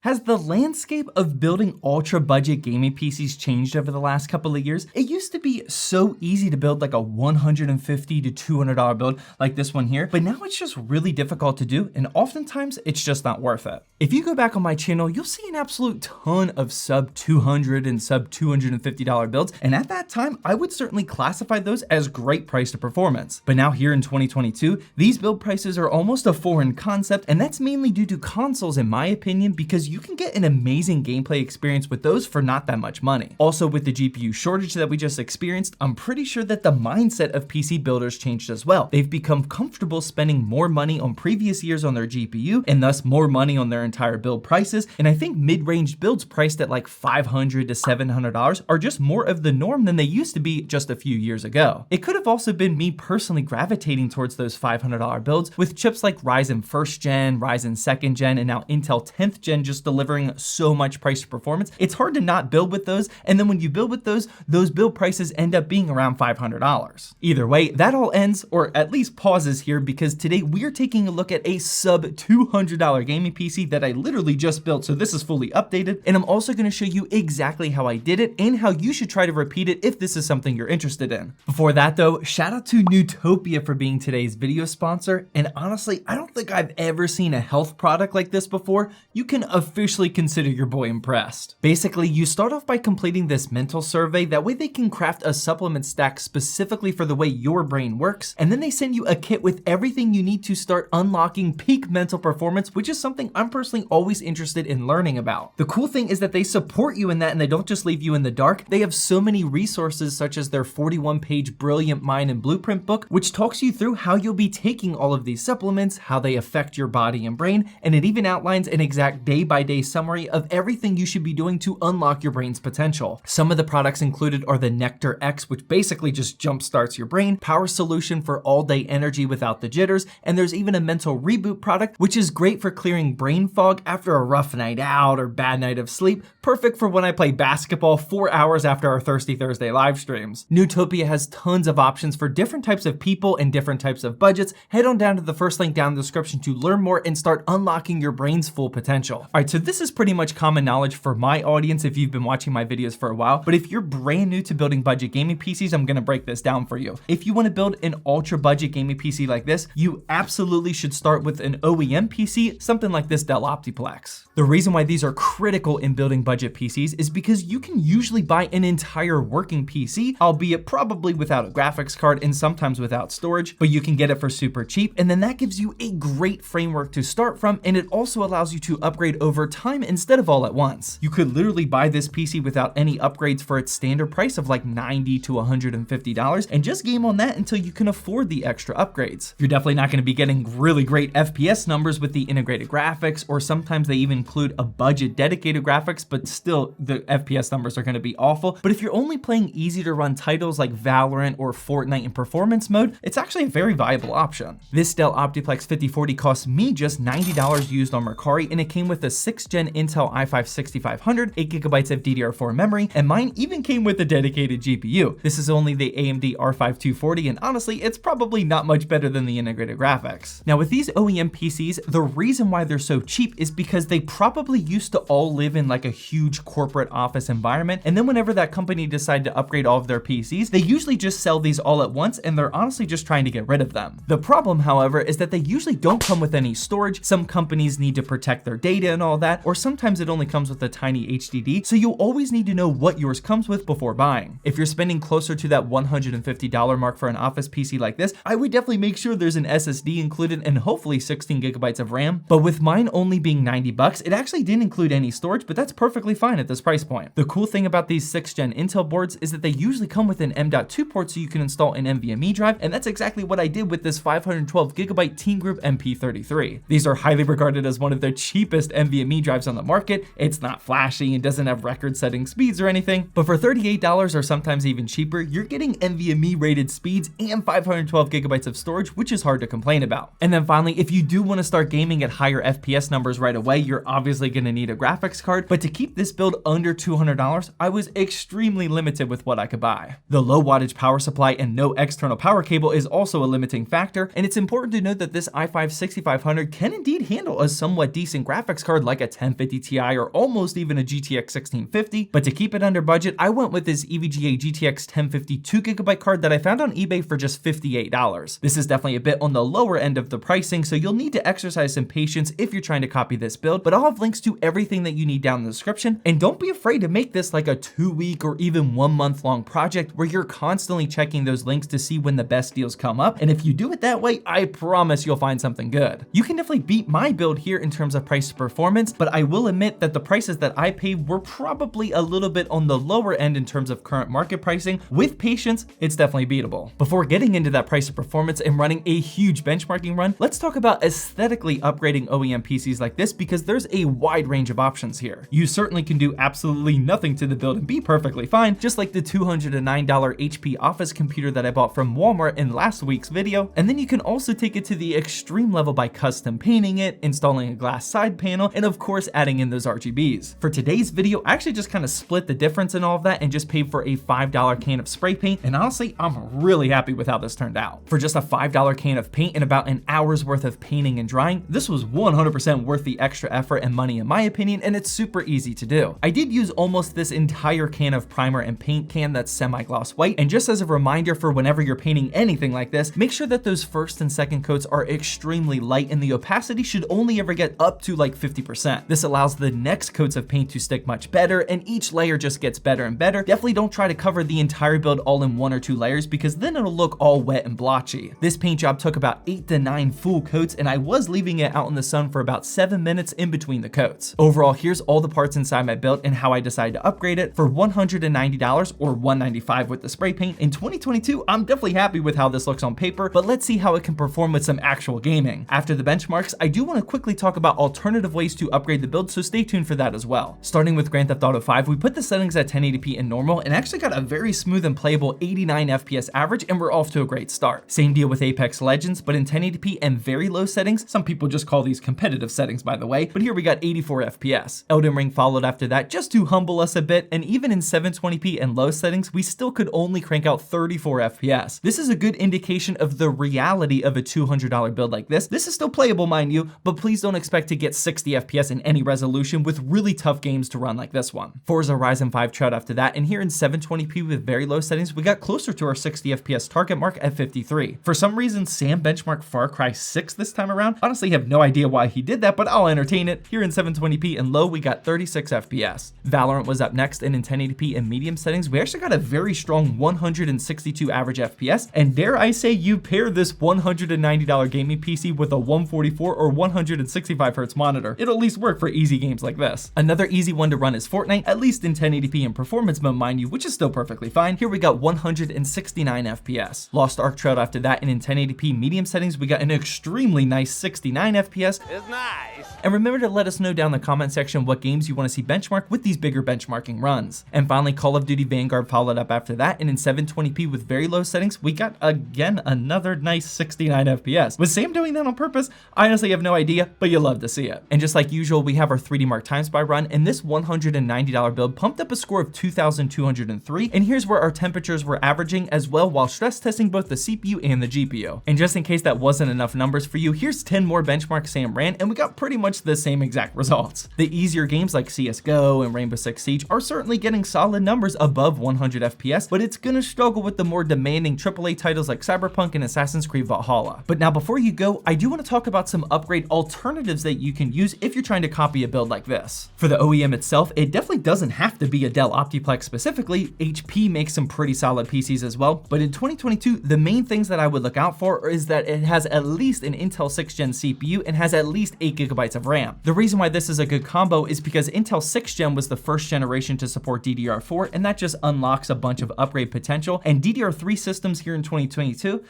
Has the landscape of building ultra budget gaming PCs changed over the last couple of years? It used to be so easy to build like a $150 to $200 build like this one here, but now it's just really difficult to do, and oftentimes it's just not worth it. If you go back on my channel, you'll see an absolute ton of sub $200 and sub $250 builds, and at that time, I would certainly classify those as great price to performance. But now here in 2022, these build prices are almost a foreign concept, and that's mainly due to consoles in my opinion, because you can get an amazing gameplay experience with those for not that much money. Also, with the GPU shortage that we just experienced, I'm pretty sure that the mindset of PC builders changed as well. They've become comfortable spending more money on previous years on their GPU and thus more money on their entire build prices. And I think mid-range builds priced at like $500 to $700 are just more of the norm than they used to be just a few years ago. It could have also been me personally gravitating towards those $500 builds with chips like Ryzen 1st gen, Ryzen 2nd gen, and now Intel 10th gen just delivering so much price to performance. It's hard to not build with those, and then when you build with those build prices end up being around $500. Either way, that all ends, or at least pauses here, because today we are taking a look at a sub $200 gaming PC that I literally just built, so this is fully updated, and I'm also going to show you exactly how I did it and how you should try to repeat it if this is something you're interested in. Before that though, shout out to Newtopia for being today's video sponsor, and honestly, I don't think I've ever seen a health product like this before. You can officially consider your boy impressed. Basically, you start off by completing this mental survey, that way they can craft a supplement stack specifically for the way your brain works, and then they send you a kit with everything you need to start unlocking peak mental performance, which is something I'm personally always interested in learning about. The cool thing is that they support you in that, and they don't just leave you in the dark. They have so many resources, such as their 41-page Brilliant Mind and Blueprint book, which talks you through how you'll be taking all of these supplements, how they affect your body and brain, and it even outlines an exact day-by-day summary of everything you should be doing to unlock your brain's potential. Some of the products included are the Nectar X, which basically just jumpstarts your brain, Power Solution for all-day energy without the jitters, and there's even a mental reboot product, which is great for clearing brain fog after a rough night out or bad night of sleep, perfect for when I play basketball 4 hours after our Thirsty Thursday live streams. Newtopia has tons of options for different types of people and different types of budgets. Head on down to the first link down in the description to learn more and start unlocking your brain's full potential. All right, so this is pretty much common knowledge for my audience if you've been watching my videos for a while, but if you're brand new to building budget gaming PCs, I'm gonna break this down for you. If you wanna build an ultra budget gaming PC like this, you absolutely should start with an OEM PC, something like this Dell Optiplex. The reason why these are critical in building budget PCs is because you can usually buy an entire working PC, albeit probably without a graphics card and sometimes without storage, but you can get it for super cheap, and then that gives you a great framework to start from, and it also allows you to upgrade over time instead of all at once. You could literally buy this PC without any upgrades for its standard price of like $90 to $150 and just game on that until you can afford the extra upgrades. You're definitely not going to be getting really great FPS numbers with the integrated graphics, or sometimes they even include a budget dedicated graphics, but still the FPS numbers are going to be awful. But if you're only playing easy to run titles like Valorant or Fortnite in performance mode, it's actually a very viable option. This Dell Optiplex 5040 cost me just $90 used on Mercari, and it came with a 6th gen Intel i5-6500, 8GB of DDR4 memory, and mine even came with a dedicated GPU. This is only the AMD R5-240, and honestly, it's probably not much better than the integrated graphics. Now with these OEM PCs, the reason why they're so cheap is because they probably used to all live in like a huge corporate office environment, and then whenever that company decided to upgrade all of their PCs, they usually just sell these all at once, and they're honestly just trying to get rid of them. The problem, however, is that they usually don't come with any storage. Some companies need to protect their data and all that, or sometimes it only comes with a tiny HDD, so you'll always need to know what yours comes with before buying. If you're spending closer to that $150 mark for an office PC like this, I would definitely make sure there's an SSD included and hopefully 16GB of RAM, but with mine only being $90, it actually didn't include any storage, but that's perfectly fine at this price point. The cool thing about these 6th gen Intel boards is that they usually come with an M.2 port so you can install an NVMe drive, and that's exactly what I did with this 512GB Team Group MP33. These are highly regarded as one of the cheapest NVMe drives on the market. It's not flashy and doesn't have record-setting speeds or anything, but for $38 or sometimes even cheaper, you're getting NVMe rated speeds and 512GB of storage, which is hard to complain about. And then finally, if you do want to start gaming at higher FPS numbers right away, you're obviously going to need a graphics card, but to keep this build under $200, I was extremely limited with what I could buy. The low wattage power supply and no external power cable is also a limiting factor, and it's important to note that this i5-6500 can indeed handle a somewhat decent graphics card like like a 1050 Ti or almost even a GTX 1650, but to keep it under budget, I went with this EVGA GTX 1050 2GB card that I found on eBay for just $58. This is definitely a bit on the lower end of the pricing, so you'll need to exercise some patience if you're trying to copy this build, but I'll have links to everything that you need down in the description, and don't be afraid to make this like a 2-week or even 1-month long project where you're constantly checking those links to see when the best deals come up, and if you do it that way, I promise you'll find something good. You can definitely beat my build here in terms of price to performance, but I will admit that the prices that I paid were probably a little bit on the lower end in terms of current market pricing. With patience, it's definitely beatable. Before getting into that price to performance and running a huge benchmarking run, let's talk about aesthetically upgrading OEM PCs like this, because there's a wide range of options here. You certainly can do absolutely nothing to the build and be perfectly fine, just like the $209 HP Office computer that I bought from Walmart in last week's video, and then you can also take it to the extreme level by custom painting it, installing a glass side panel, and of course adding in those RGBs. For today's video, I actually just kind of split the difference in all of that and just paid for a $5 can of spray paint, and honestly, I'm really happy with how this turned out. For just a $5 can of paint and about an hour's worth of painting and drying, this was 100% worth the extra effort and money in my opinion, and it's super easy to do. I did use almost this entire can of primer and paint can that's semi-gloss white, and just as a reminder for whenever you're painting anything like this, make sure that those first and second coats are extremely light and the opacity should only ever get up to like 50%. This allows the next coats of paint to stick much better, and each layer just gets better and better. Definitely don't try to cover the entire build all in 1 or 2 layers, because then it'll look all wet and blotchy. This paint job took about 8 to 9 full coats, and I was leaving it out in the sun for about 7 minutes in between the coats. Overall, here's all the parts inside my build and how I decided to upgrade it for $190 or $195 with the spray paint. In 2022, I'm definitely happy with how this looks on paper, but let's see how it can perform with some actual gaming. After the benchmarks, I do want to quickly talk about alternative ways to upgrade the build, so stay tuned for that as well. Starting with Grand Theft Auto 5, we put the settings at 1080p and normal, and actually got a very smooth and playable 89 FPS average, and we're off to a great start. Same deal with Apex Legends, but in 1080p and very low settings. Some people just call these competitive settings, by the way, but here we got 84 FPS. Elden Ring followed after that just to humble us a bit, and even in 720p and low settings, we still could only crank out 34 FPS. This is a good indication of the reality of a $200 build like this. This is still playable, mind you, but please don't expect to get 60 FPS in any resolution with really tough games to run like this one. Forza Horizon 5 trailed after that, and here in 720p with very low settings, we got closer to our 60 FPS target mark at 53. For some reason, Sam benchmarked Far Cry 6 this time around. Honestly, have no idea why he did that, but I'll entertain it. Here in 720p and low, we got 36 FPS. Valorant was up next, and in 1080p and medium settings, we actually got a very strong 162 average FPS, and dare I say you pair this $190 gaming PC with a 144 or 165 Hz monitor, it'll at least work for easy games like this. Another easy one to run is Fortnite, at least in 1080p and performance mode, mind you, which is still perfectly fine. Here we got 169 FPS. Lost Ark trailed after that, and in 1080p medium settings, we got an extremely nice 69 FPS. It's nice. And remember to let us know down in the comment section what games you want to see benchmarked with these bigger benchmarking runs. And finally, Call of Duty Vanguard followed up after that, and in 720p with very low settings, we got again another nice 69 FPS. Was Sam doing that on purpose? I honestly have no idea, but you'll love to see it. And just like usual, we have our 3D Mark Time Spy run, and this $190 build pumped up a score of 2,203, and here's where our temperatures were averaging as well while stress testing both the CPU and the GPU. And just in case that wasn't enough numbers for you, here's 10 more benchmarks Sam ran, and we got pretty much the same exact results. The easier games like CSGO and Rainbow Six Siege are certainly getting solid numbers above 100 FPS, but it's gonna struggle with the more demanding AAA titles like Cyberpunk and Assassin's Creed Valhalla. But now before you go, I do want to talk about some upgrade alternatives that you can use if you're trying to copy a build like this. For the OEM itself, it definitely doesn't have to be a Dell Optiplex specifically. HP makes some pretty solid PCs as well, but in 2022, the main things that I would look out for is that it has at least an Intel 6th Gen CPU and has at least 8 GB of RAM. The reason why this is a good combo is because Intel 6th Gen was the first generation to support DDR4, and that just unlocks a bunch of upgrade potential, and DDR3 systems here in 2022,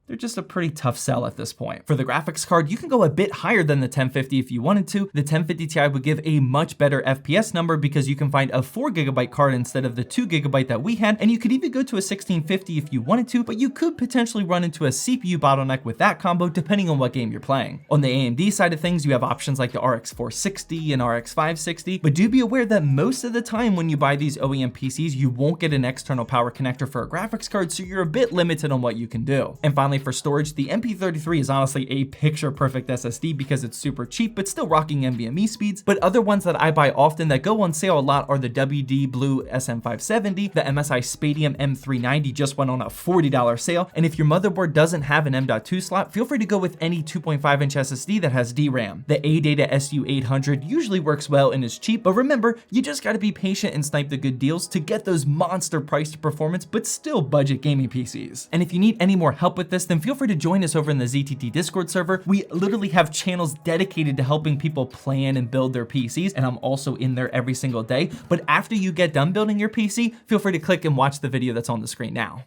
they're just a pretty tough sell at this point. For the graphics card, you can go a bit higher than the 1050 if you wanted to. The 1050 Ti would give a much better FPS number because you can find a 4 GB card instead of the 2 GB that we had, and you could even go to a 1650 if you wanted to, but you could potentially run into a CPU bottleneck with that combo depending on what game you're playing. On the AMD side of things, you have options like the RX 460 and RX 560, but do be aware that most of the time when you buy these OEM PCs, you won't get an external power connector for a graphics card, so you're a bit limited on what you can do. And finally, finally for storage, the MP33 is honestly a picture-perfect SSD because it's super cheap, but still rocking NVMe speeds. But other ones that I buy often that go on sale a lot are the WD Blue SM570, the MSI Spatium M390 just went on a $40 sale, and if your motherboard doesn't have an M.2 slot, feel free to go with any 2.5-inch SSD that has DRAM. The ADATA SU800 usually works well and is cheap, but remember, you just gotta be patient and snipe the good deals to get those monster price to performance, but still budget gaming PCs. And if you need any more help with this, then feel free to join us over in the ZTT Discord server. We literally have channels dedicated to helping people plan and build their PCs, and I'm also in there every single day. But after you get done building your PC, feel free to click and watch the video that's on the screen now.